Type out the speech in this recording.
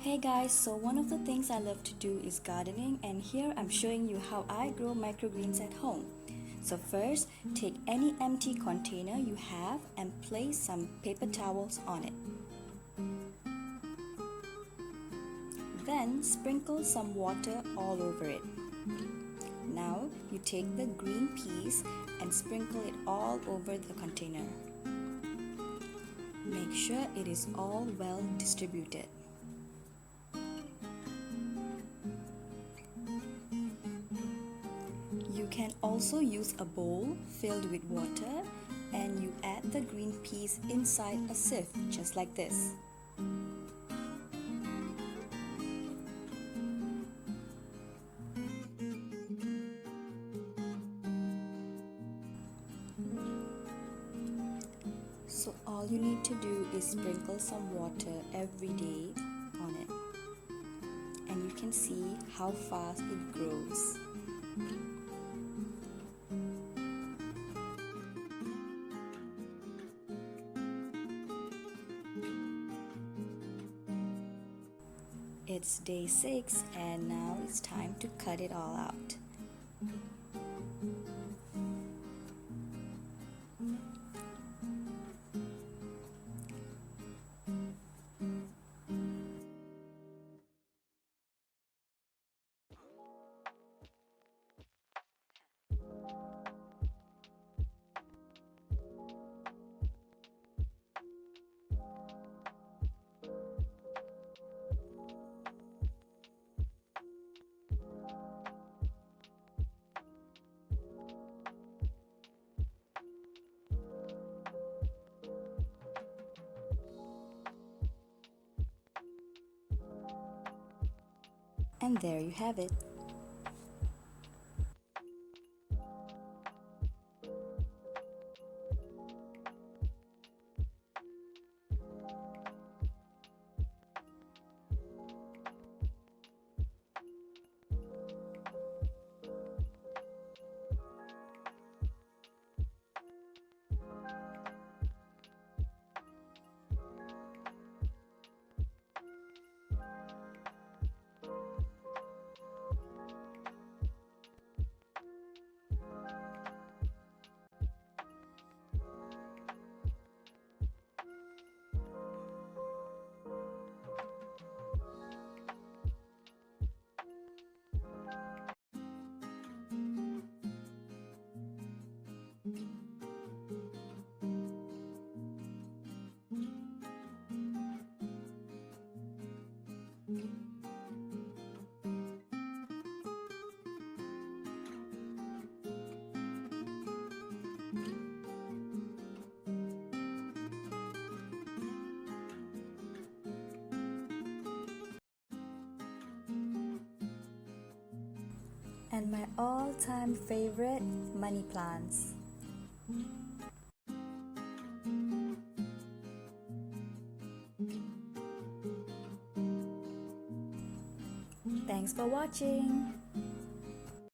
Hey guys, so one of the things I love to do is gardening, and here I'm showing you how I grow microgreens at home. So first, take any empty container you have and place some paper towels on it. Then sprinkle some water all over it. Now you take the green peas and sprinkle it all over the container. Make sure it is all well distributed. You can also use a bowl filled with water and you add the green peas inside a sieve, just like this. So all you need to do is sprinkle some water every day on it, and you can see how fast it grows. It's day 6 and now it's time to cut it all out. And there you have it. And my all-time favorite, money plants. Thanks for watching.